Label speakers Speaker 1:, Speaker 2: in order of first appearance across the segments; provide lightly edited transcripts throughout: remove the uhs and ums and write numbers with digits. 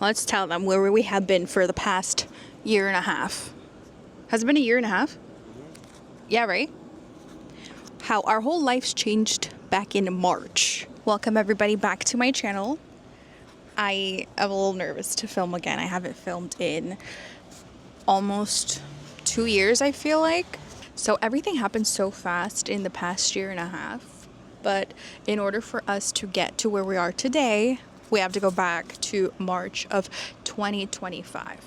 Speaker 1: Let's tell them where we have been for the past year and a half. Has it been a year and a half? Yeah, right? How our whole life's changed back in March. Welcome everybody back to my channel. I am a little nervous to film again. I haven't filmed in almost 2 years, I feel like. So everything happened so fast in the past year and a half. But in order for us to get to where we are today, we have to go back to March of 2025,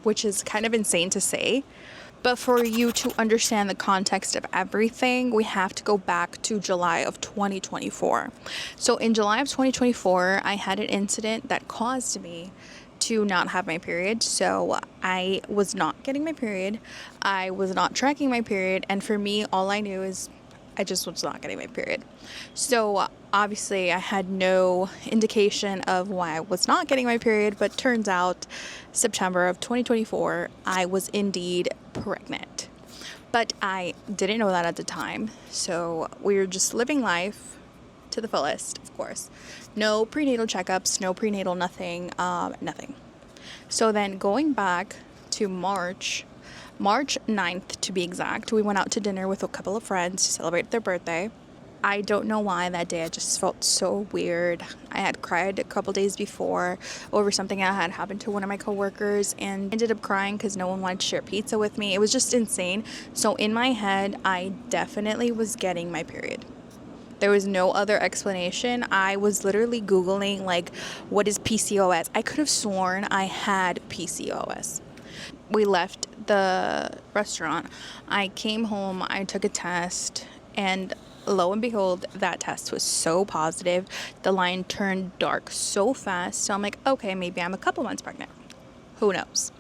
Speaker 1: which is kind of insane to say. But for you to understand the context of everything, we have to go back to July of 2024. So in July of 2024, I had an incident that caused me to not have my period. So I was not getting my period. I was not tracking my period. And for me, all I knew is I just was not getting my period. So obviously I had no indication of why I was not getting my period, but turns out September of 2024, I was indeed pregnant. But I didn't know that at the time. So we were just living life to the fullest, of course. No prenatal checkups, no prenatal nothing, nothing. So then going back to March 9th to be exact, we went out to dinner with a couple of friends to celebrate their birthday. I don't know why that day I just felt so weird. I had cried a couple days before over something that had happened to one of my coworkers and ended up crying because no one wanted to share pizza with me. It was just insane. So in my head, I definitely was getting my period. There was no other explanation. I was literally Googling, like, what is PCOS? I could have sworn I had PCOS. We left the restaurant. I came home, I took a test, and lo and behold, that test was so positive. The line turned dark so fast. So I'm like, okay, maybe I'm a couple months pregnant. Who knows?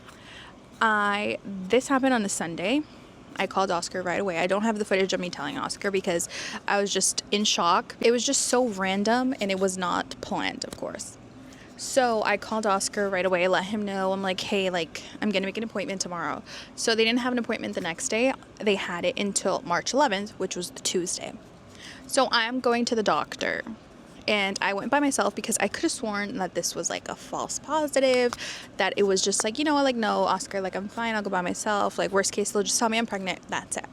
Speaker 1: This happened on a Sunday. I called Oscar right away. I don't have the footage of me telling Oscar because I was just in shock. It was just so random and it was not planned, of course. So I called Oscar right away, let him know. I'm like, hey, like, I'm going to make an appointment tomorrow. So they didn't have an appointment the next day. They had it until March 11th, which was the Tuesday. So I'm going to the doctor. And I went by myself because I could have sworn that this was like a false positive, that it was just like, like, no, Oscar, like, I'm fine. I'll go by myself. Like, worst case, they'll just tell me I'm pregnant. That's it.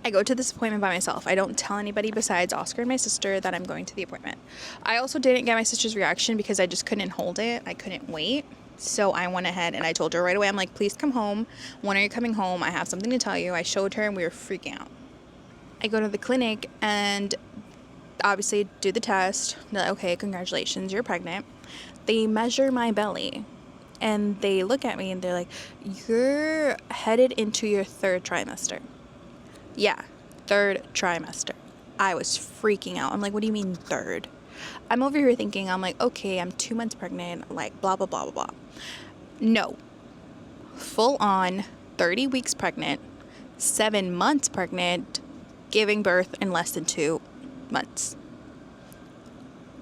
Speaker 1: I go to this appointment by myself. I don't tell anybody besides Oscar and my sister that I'm going to the appointment. I also didn't get my sister's reaction because I just couldn't hold it. I couldn't wait. So I went ahead and I told her right away, I'm like, please come home. When are you coming home? I have something to tell you. I showed her and we were freaking out. I go to the clinic and obviously do the test. They're like, okay, congratulations, you're pregnant. They measure my belly and they look at me and they're like, you're headed into your third trimester. Yeah, third trimester. I was freaking out. I'm like, what do you mean third? I'm over here thinking, I'm like, okay, I'm 2 months pregnant, like blah, blah, blah, blah, blah. No, full on 30 weeks pregnant, 7 months pregnant, giving birth in less than 2 months.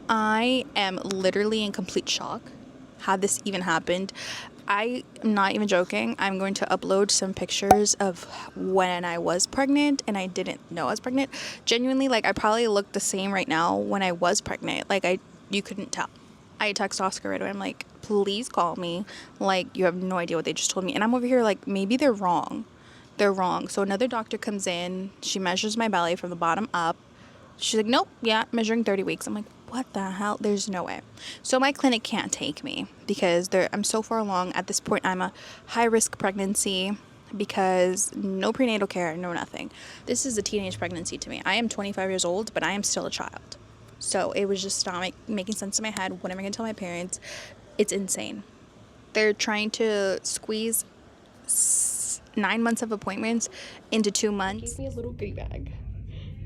Speaker 1: I am literally in complete shock how this even happened. I am not even joking. I'm going to upload some pictures of when I was pregnant and I didn't know I was pregnant. Genuinely, like, I probably look the same right now when I was pregnant. Like, you couldn't tell. I text Oscar right away. I'm like, please call me. Like, you have no idea what they just told me. And I'm over here like, maybe they're wrong. They're wrong. So another doctor comes in. She measures my belly from the bottom up. She's like, nope, yeah, measuring 30 weeks. I'm like, what the hell? There's no way. So my clinic can't take me because I'm so far along. At this point, I'm a high-risk pregnancy because no prenatal care, no nothing. This is a teenage pregnancy to me. I am 25 years old, but I am still a child. So it was just not making sense in my head. What am I going to tell my parents? It's insane. They're trying to squeeze 9 months of appointments into 2 months.
Speaker 2: Gave me a little goodie bag.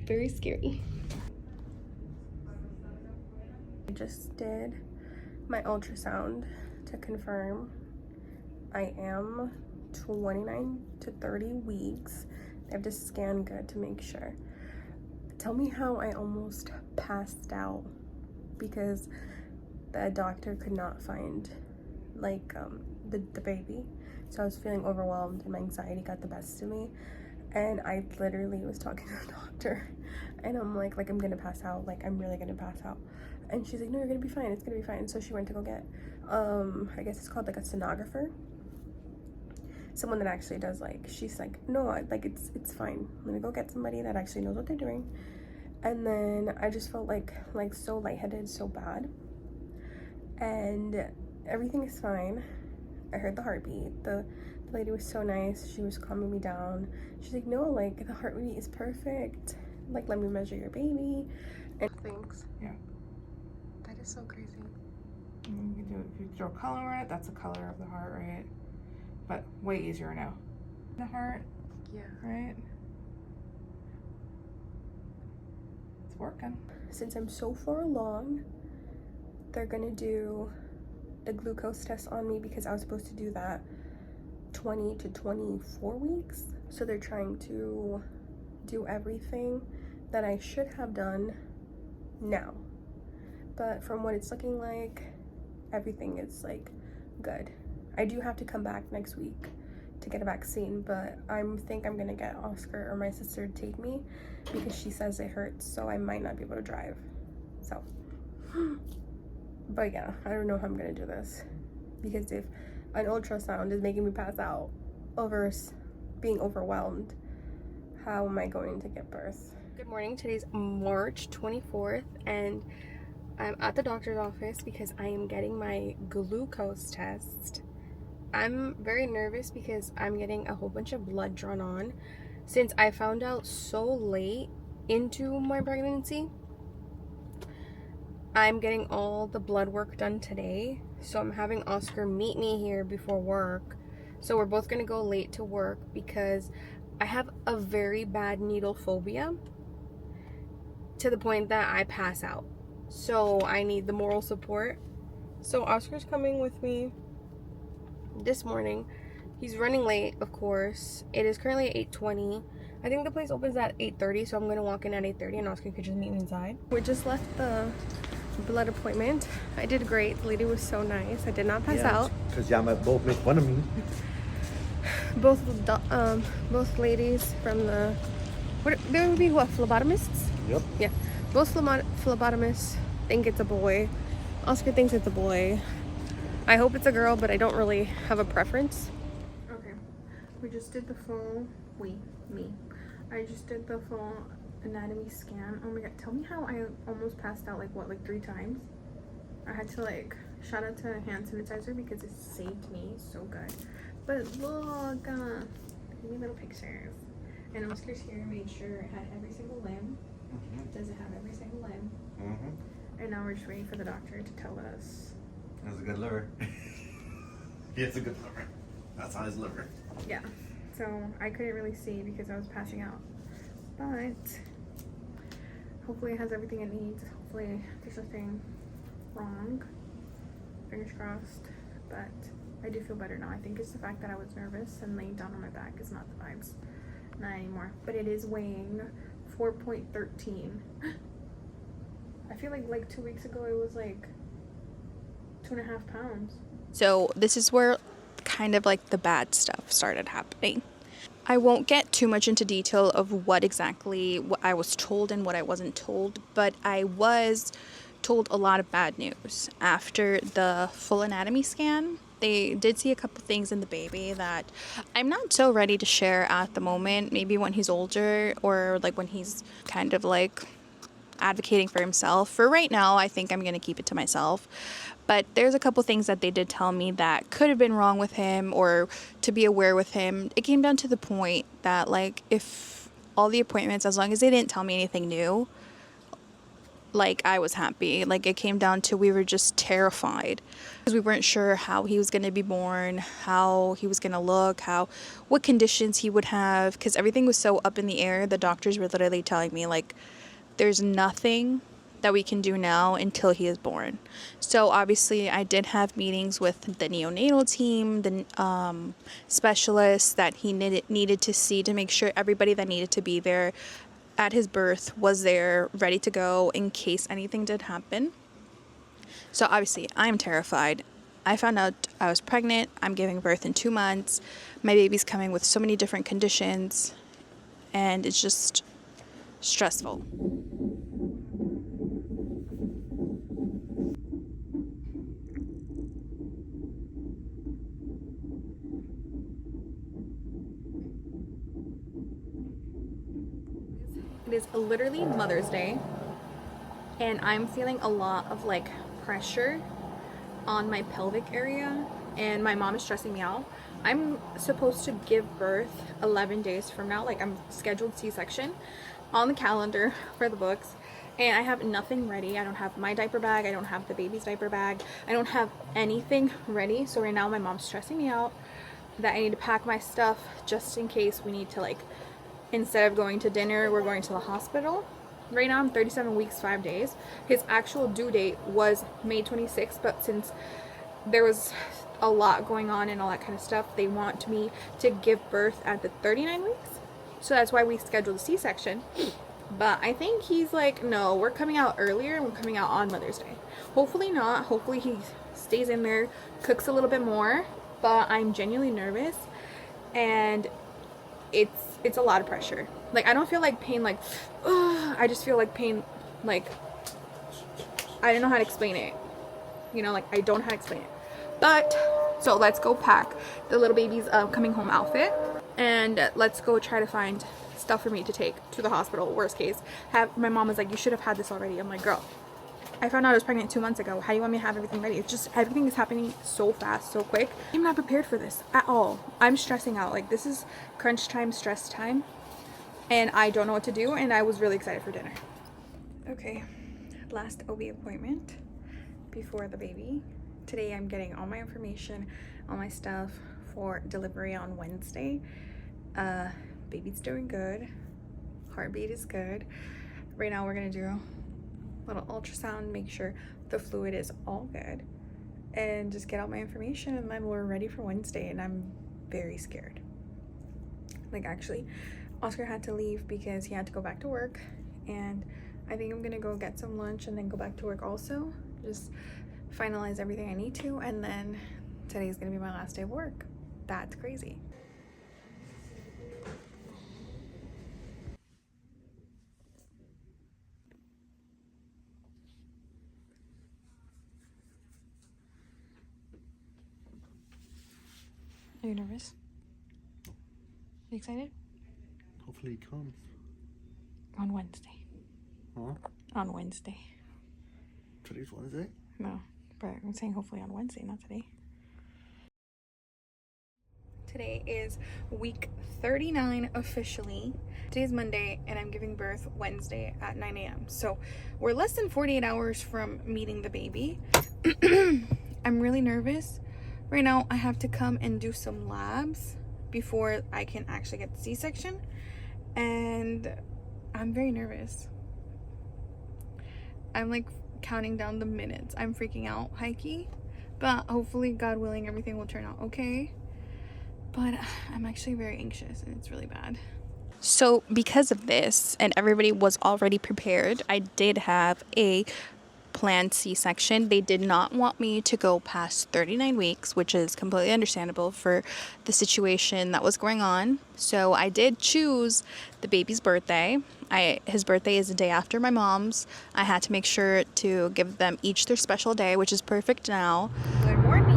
Speaker 2: Very scary. I just did my ultrasound to confirm I am 29 to 30 weeks. I have to scan good to make sure. Tell me how I almost passed out because the doctor could not find the baby. So I was feeling overwhelmed and my anxiety got the best of me. And I literally was talking to the doctor and I'm like I'm gonna pass out, like I'm really gonna pass out. And she's like, no, you're gonna be fine, it's gonna be fine. So she went to go get I guess it's called like a sonographer, someone that actually does, like, she's like, no, like it's fine, I'm gonna go get somebody that actually knows what they're doing. And then I just felt like so lightheaded, so bad, and everything is fine. I heard the heartbeat. The lady was so nice. She was calming me down. She's like, no, like, the heartbeat is perfect, like, let me measure your baby and things.
Speaker 3: Yeah.
Speaker 2: That is so crazy.
Speaker 3: You can do, if you throw color on it, that's the color of the heart, right? But way easier now. The heart,
Speaker 2: Yeah.
Speaker 3: right? It's working.
Speaker 2: Since I'm so far along, they're gonna do the glucose test on me, because I was supposed to do that 20 to 24 weeks. So they're trying to do everything that I should have done now. But from what it's looking like, everything is like good. I do have to come back next week to get a vaccine, but I think I'm gonna get Oscar or my sister to take me, because she says it hurts, so I might not be able to drive. So, but yeah, I don't know how I'm gonna do this, because if an ultrasound is making me pass out over being overwhelmed, how am I going to get birth? Good morning. Today's March 24th, and I'm at the doctor's office because I am getting my glucose test. I'm very nervous because I'm getting a whole bunch of blood drawn on. Since I found out so late into my pregnancy, I'm getting all the blood work done today. So I'm having Oscar meet me here before work. So we're both gonna go late to work because I have a very bad needle phobia, to the point that I pass out. So I need the moral support. So Oscar's coming with me this morning. He's running late, of course. It is currently 8:20. I think the place opens at 8:30, so I'm gonna walk in at 8:30 and Oscar could just meet me inside. We just left the blood appointment. I did great. The lady was so nice. I did not pass out.
Speaker 4: Because y'all might both make fun of me.
Speaker 2: Both ladies from the, what, there would be what, phlebotomists?
Speaker 4: Yep.
Speaker 2: Yeah, both phlebotomists think it's a boy. Oscar thinks it's a boy. I hope it's a girl, but I don't really have a preference. Okay, we just did the full, I just did the full anatomy scan. Oh my god, tell me how I almost passed out, like what, like 3 times? I had to, like, shout out to hand sanitizer because it saved me so good. But look, give me little pictures. And Oscar's here, made sure it had every single limb. Does it have every single limb? And now we're just waiting for the doctor to tell us.
Speaker 4: That's a good liver. It's a good liver. That's how his liver.
Speaker 2: Yeah. So I couldn't really see because I was passing out. But hopefully it has everything it needs. Hopefully there's nothing wrong. Fingers crossed. But I do feel better now. I think it's the fact that I was nervous and laying down on my back is not the vibes. Not anymore. But it is weighing 4.13. I feel like 2 weeks ago it was like 2.5 pounds.
Speaker 1: So this is where kind of like the bad stuff started happening. I won't get too much into detail of what exactly what I was told and what I wasn't told, but I was told a lot of bad news. After the full anatomy scan, they did see a couple things in the baby that I'm not so ready to share at the moment. Maybe when he's older, or like when he's kind of like advocating for himself. For right now, I think I'm going to keep it to myself. But there's a couple things that they did tell me that could have been wrong with him, or to be aware with him. It came down to the point that, like, if all the appointments, as long as they didn't tell me anything new, like, I was happy. Like, it came down to we were just terrified because we weren't sure how he was going to be born, how he was going to look, what conditions he would have, because everything was so up in the air. The doctors were literally telling me, like, there's nothing that we can do now until he is born. So obviously I did have meetings with the neonatal team, the specialists that he needed to see to make sure everybody that needed to be there at his birth was there, ready to go in case anything did happen. So obviously I'm terrified. I found out I was pregnant. I'm giving birth in 2 months. My baby's coming with so many different conditions, and it's just stressful. It is literally Mother's Day, and I'm feeling a lot of like pressure on my pelvic area, and my mom is stressing me out. I'm supposed to give birth 11 days from now. Like, I'm scheduled C-section on the calendar for the books, and I have nothing ready. I don't have my diaper bag, I don't have the baby's diaper bag, I don't have anything ready. So right now my mom's stressing me out that I need to pack my stuff just in case we need to, like, instead of going to dinner, we're going to the hospital. Right now I'm 37 weeks 5 days. His actual due date was May 26th, but since there was a lot going on and all that kind of stuff, they want me to give birth at the 39 weeks. So that's why we scheduled a C-section. But I think he's like, no, we're coming out earlier and we're coming out on Mother's Day. Hopefully not. Hopefully he stays in there, cooks a little bit more. But I'm genuinely nervous, and it's a lot of pressure. Like, I don't feel like pain, like, ugh, I just feel like pain, like, I don't know how to explain it. You know, like, I don't know how to explain it. But, so let's go pack the little baby's coming home outfit, and let's go try to find stuff for me to take to the hospital. Worst case, my mom was like, you should have had this already. I'm like, girl, I found out I was pregnant 2 months ago. How do you want me to have everything ready? It's just, everything is happening so fast, so quick. I'm not prepared for this at all. I'm stressing out. Like, this is crunch time, stress time, and I don't know what to do, and I was really excited for dinner. Okay, last OB appointment before the baby. Today I'm getting all my information, all my stuff for delivery on Wednesday. Baby's doing good. Heartbeat is good. Right now we're gonna do a little ultrasound, make sure the fluid is all good, and just get all my information, and then we're ready for Wednesday. And I'm very scared. Like, actually, Oscar had to leave because he had to go back to work, and I think I'm gonna go get some lunch and then go back to work also. Just finalize everything I need to, and then today's gonna be my last day of work. That's crazy. Are you nervous? You excited?
Speaker 4: Hopefully he comes.
Speaker 1: On Wednesday.
Speaker 4: Huh?
Speaker 1: On Wednesday.
Speaker 4: Today's Wednesday?
Speaker 1: No, but I'm saying hopefully on Wednesday, not today. Today is week 39 officially. Today's Monday, and I'm giving birth Wednesday at 9 a.m. So we're less than 48 hours from meeting the baby. I'm really nervous. Right now, I have to come and do some labs before I can actually get the C-section, and I'm very nervous. I'm like counting down the minutes. I'm freaking out, high-key, but hopefully, God willing, everything will turn out okay. But I'm actually very anxious, and it's really bad. So because of this, and everybody was already prepared, I did have a planned C-section. They did not want me to go past 39 weeks, which is completely understandable for the situation that was going on. So I did choose the baby's birthday. His birthday is the day after my mom's. I had to make sure to give them each their special day, which is perfect now. Good morning.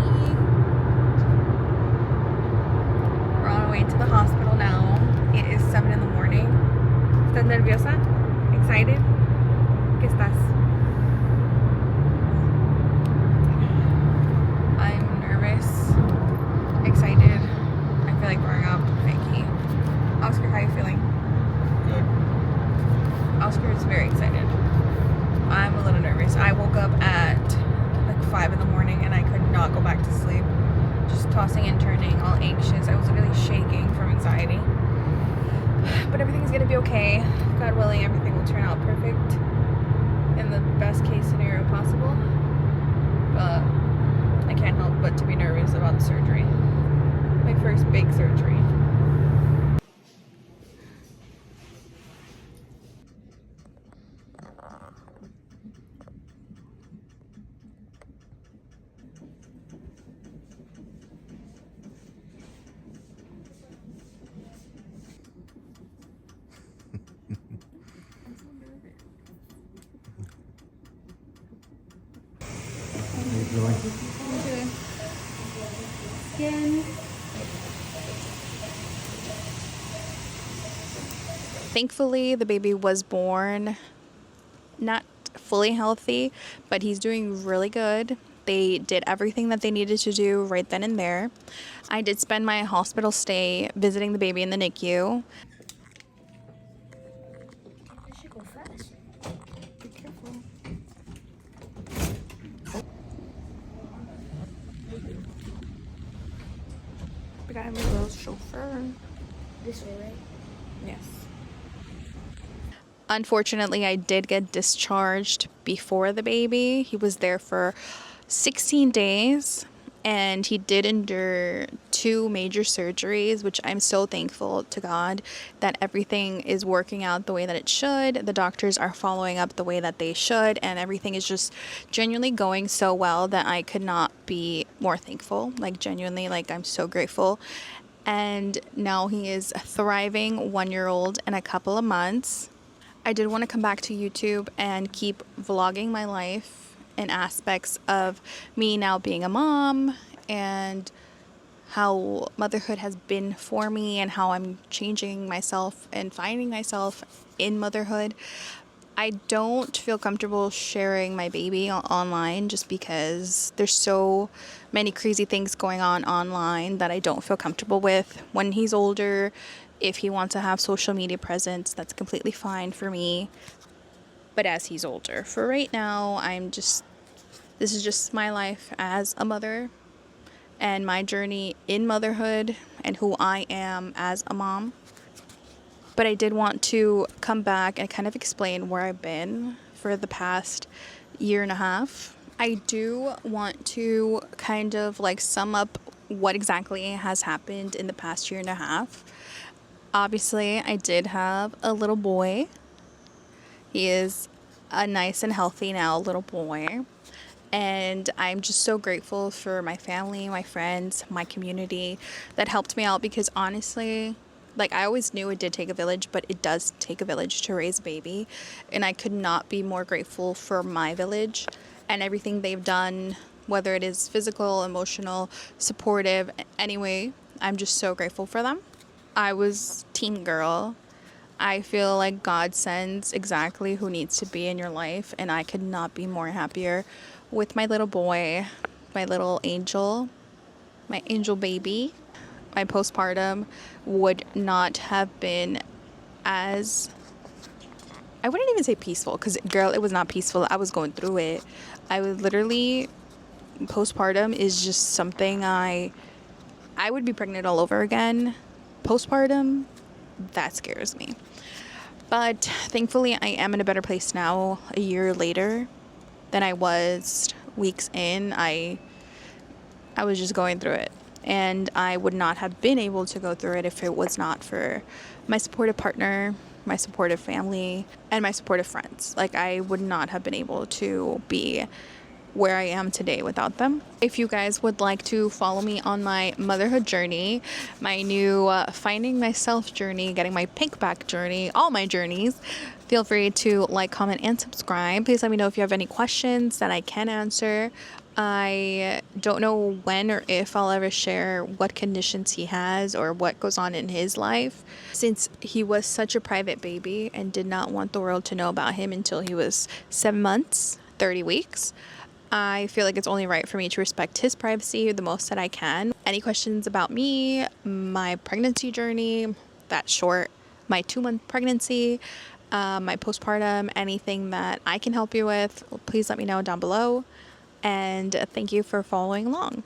Speaker 1: We're on our way to the hospital now. It is 7 in the morning. ¿Estás nerviosa? Excited? ¿Qué estás? I'm nervous, excited. I feel like throwing up. Thank you. Oscar, how are you feeling?
Speaker 4: Good.
Speaker 1: Oscar is very excited. I'm a little nervous. I woke up at like 5 in the morning and I could not go back to sleep. Just tossing and turning, all anxious. I was really shaking from anxiety. But everything's gonna be okay. God willing, everything will turn out perfect in the best case scenario possible. But I can't help but to be nervous about the surgery. My first big surgery. Thankfully, the baby was born not fully healthy, but he's doing really good. They did everything that they needed to do right then and there. I did spend my hospital stay visiting the baby in the NICU.
Speaker 2: This should go fast. Be careful.
Speaker 3: We got him a little chauffeur.
Speaker 2: This way, right?
Speaker 3: Yes.
Speaker 1: Unfortunately, I did get discharged before the baby. He was there for 16 days and he did endure 2 major surgeries, which I'm so thankful to God that everything is working out the way that it should. The doctors are following up the way that they should, and everything is just genuinely going so well that I could not be more thankful. Like, genuinely, like, I'm so grateful. And now he is a thriving 1-year-old in a couple of months. I did want to come back to YouTube and keep vlogging my life in aspects of me now being a mom and how motherhood has been for me and how I'm changing myself and finding myself in motherhood. I don't feel comfortable sharing my baby online just because there's so many crazy things going on online that I don't feel comfortable with. When he's older, if he wants to have social media presence, that's completely fine for me. But as he's older, for right now, this is just my life as a mother and my journey in motherhood and who I am as a mom. But I did want to come back and kind of explain where I've been for the past 1.5 years. I do want to kind of like sum up what exactly has happened in the past 1.5 years. Obviously, I did have a little boy. He is a nice and healthy now little boy. And I'm just so grateful for my family, my friends, my community that helped me out because honestly, like, I always knew it did take a village, but it does take a village to raise a baby. And I could not be more grateful for my village and everything they've done, whether it is physical, emotional, supportive, anyway. I'm just so grateful for them. I was teen girl. I feel like God sends exactly who needs to be in your life, and I could not be more happier with my little boy, my little angel, my angel baby. My postpartum would not have been as, I wouldn't even say peaceful, because girl, it was not peaceful. I was going through it. I would literally, postpartum is just something I would be pregnant all over again. Postpartum, that scares me. But thankfully, I am in a better place now, a year later, than I was weeks in. I was just going through it. And I would not have been able to go through it if it was not for my supportive partner, my supportive family, and my supportive friends. Like, I would not have been able to be where I am today without them. If you guys would like to follow me on my motherhood journey, my new finding myself journey, getting my pink back journey, all my journeys, feel free to like, comment, and subscribe. Please let me know if you have any questions that I can answer. I don't know when or if I'll ever share what conditions he has or what goes on in his life, since he was such a private baby and did not want the world to know about him until he was 7 months, 30 weeks. I feel like it's only right for me to respect his privacy the most that I can. Any questions about me, my pregnancy journey, that short, my 2-month pregnancy, my postpartum, anything that I can help you with, please let me know down below. And thank you for following along.